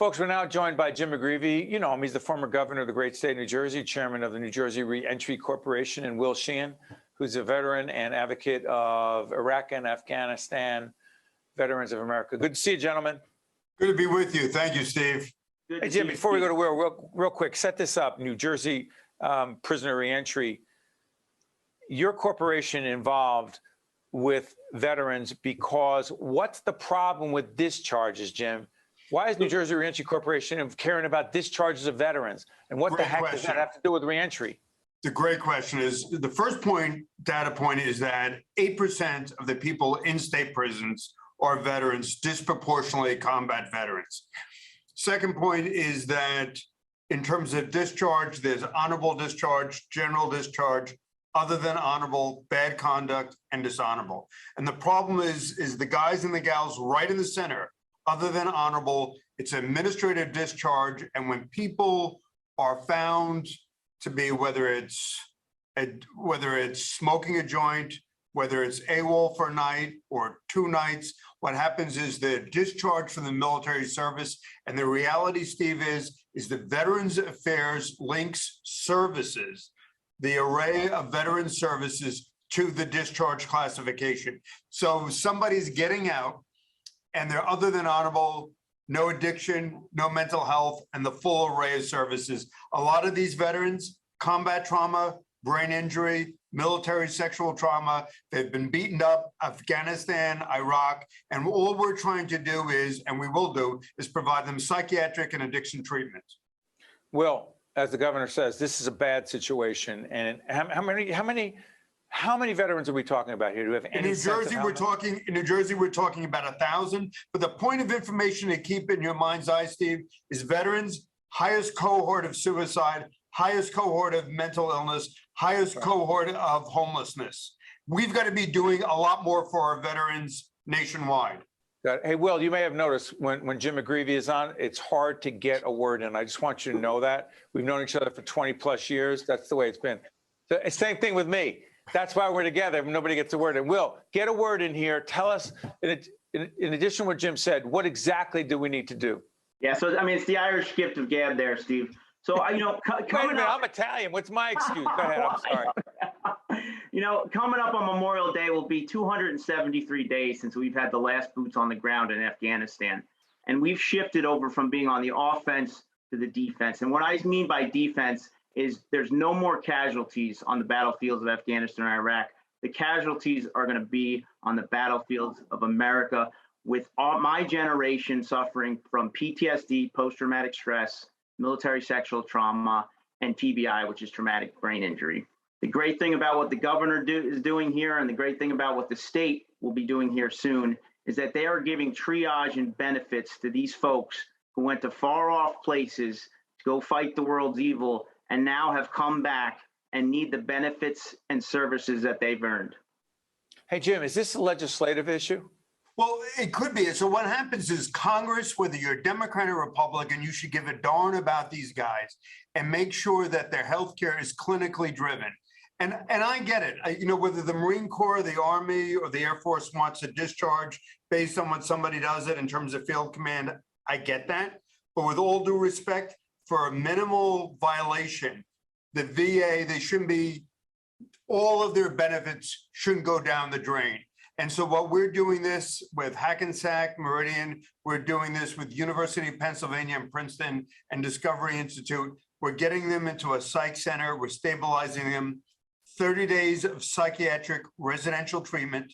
Folks, we're now joined by Jim McGreevey. You know him. He's the former governor of the great state of New Jersey, chairman of the New Jersey Reentry Corporation, and Will Sheehan, who's a veteran and advocate of Iraq and Afghanistan Veterans of America. Good to see you, gentlemen. Good to be with you. Thank you, Steve. Hey, Jim, before we go to Will, real quick, set this up. New Jersey prisoner reentry. Your corporation involved with veterans because what's the problem with discharges, Jim? Why is New Jersey Reentry Corporation caring about discharges of veterans? And what the heck does that have to do with reentry? The great question is, the first data point is that 8% of the people in state prisons are veterans, disproportionately combat veterans. Second point is that in terms of discharge, there's honorable discharge, general discharge, other than honorable, bad conduct, and dishonorable. And the problem is the guys and the gals right in the center, other than honorable, it's administrative discharge. And when people are found to be, whether it's smoking a joint, whether it's AWOL for a night or 2 nights, what happens is they're discharged from the military service. And the reality, Steve, is the Veterans Affairs links services, the array of veteran services, to the discharge classification. So somebody's getting out and they're other than honorable, no addiction, no mental health, and the full array of services. A lot of these veterans, combat trauma, brain injury, military sexual trauma, they've been beaten up, Afghanistan, Iraq, and all we're trying to do is, and we will do, is provide them psychiatric and addiction treatment. Well, as the governor says, this is a bad situation. And how many veterans are we talking about here? Do we have any in New Jersey, we're talking about 1,000. But the point of information to keep in your mind's eye, Steve, is veterans, highest cohort of suicide, highest cohort of mental illness, highest cohort of homelessness. We've got to be doing a lot more for our veterans nationwide. Hey, Will, you may have noticed when Jim McGreevey is on, it's hard to get a word in. I just want you to know that. We've known each other for 20 plus years. That's the way it's been. The same thing with me. That's why we're together. Nobody gets a word in. Will, get a word in here. Tell us, in addition to what Jim said, what exactly do we need to do? Yeah, so, I mean, it's the Irish gift of gab there, Steve. So, Wait a minute, I'm Italian. What's my excuse? Go ahead, I'm sorry. Coming up on Memorial Day will be 273 days since we've had the last boots on the ground in Afghanistan. And we've shifted over from being on the offense to the defense. And what I mean by defense is there's no more casualties on the battlefields of Afghanistan or Iraq. The casualties are going to be on the battlefields of America, with my generation suffering from PTSD, post-traumatic stress, military sexual trauma, and TBI, which is traumatic brain injury. The great thing about what the governor is doing here, and the great thing about what the state will be doing here soon, is that they are giving triage and benefits to these folks who went to far off places to go fight the world's evil and now have come back and need the benefits and services that they've earned. Hey, Jim, is this a legislative issue? Well, it could be. So what happens is Congress, whether you're Democrat or Republican, you should give a darn about these guys and make sure that their health care is clinically driven. And I get it. Whether the Marine Corps, the Army, or the Air Force wants a discharge based on what somebody does it in terms of field command, I get that. But with all due respect, for a minimal violation, the VA, all of their benefits shouldn't go down the drain. And so what we're doing this with Hackensack Meridian, we're doing this with University of Pennsylvania and Princeton and Discovery Institute. We're getting them into a psych center. We're stabilizing them. 30 days of psychiatric residential treatment,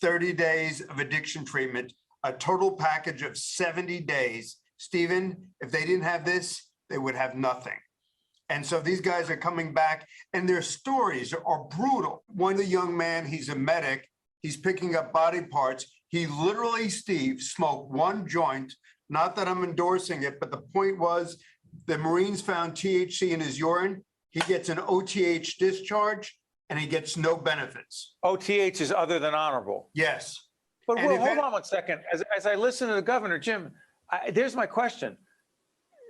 30 days of addiction treatment, a total package of 70 days. Stephen, if they didn't have this, they would have nothing. And so these guys are coming back and their stories are brutal. One young man, he's a medic. He's picking up body parts. He literally, Steve, smoked 1 joint. Not that I'm endorsing it, but the point was the Marines found THC in his urine. He gets an OTH discharge and he gets no benefits. OTH is other than honorable. Yes. But Will, hold on 1 second. As I listen to the governor, Jim, there's my question.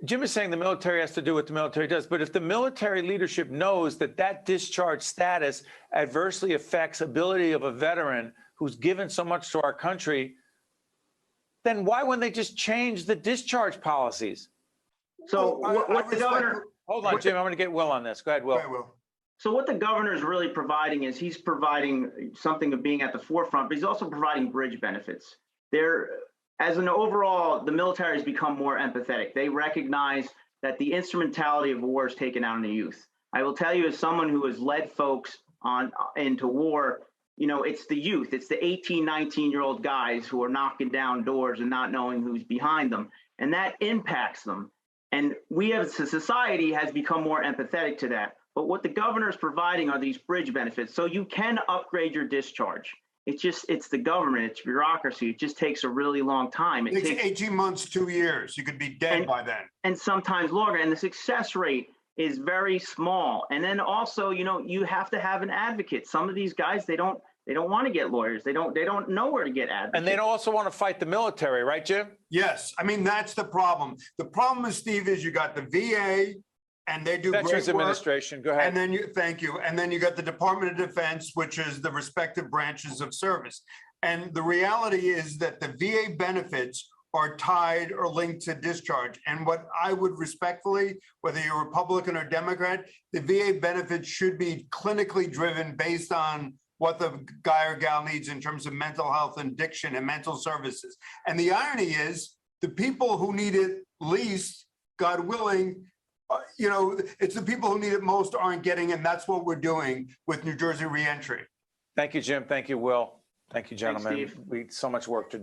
Jim is saying the military has to do what the military does, but if the military leadership knows that that discharge status adversely affects ability of a veteran who's given so much to our country, then why wouldn't they just change the discharge policies? So what the governor, Hold on, Jim. I'm going to get Will on this. Go ahead, Will. I will. so what the governor is really providing is he's providing something of being at the forefront, but he's also providing bridge benefits. As an overall, the military has become more empathetic. They recognize that the instrumentality of war is taken out on the youth. I will tell you, as someone who has led folks into war, it's the youth, it's the 18, 19-year-old guys who are knocking down doors and not knowing who's behind them. And that impacts them. And we as a society has become more empathetic to that. But what the governor is providing are these bridge benefits. So you can upgrade your discharge. It's the government, it's bureaucracy. It just takes a really long time. It takes 18 months, 2 years. You could be dead by then. And sometimes longer. And the success rate is very small. And then also, you have to have an advocate. Some of these guys, they don't want to get lawyers. They don't know where to get advocates. And they don't also want to fight the military, right, Jim? Yes. I mean, that's the problem. The problem is, Steve, is you got the VA and they do Veterans great work. Administration. Go ahead. And then thank you. And then you got the Department of Defense, which is the respective branches of service. And the reality is that the VA benefits are tied or linked to discharge. And what I would respectfully, whether you're Republican or Democrat, the VA benefits should be clinically driven based on what the guy or gal needs in terms of mental health and addiction and mental services. And the irony is the people who need it least, God willing, it's the people who need it most aren't getting, and that's what we're doing with New Jersey reentry. Thank you, Jim. Thank you, Will. Thank you, gentlemen. Thanks, Steve. We so much work to do.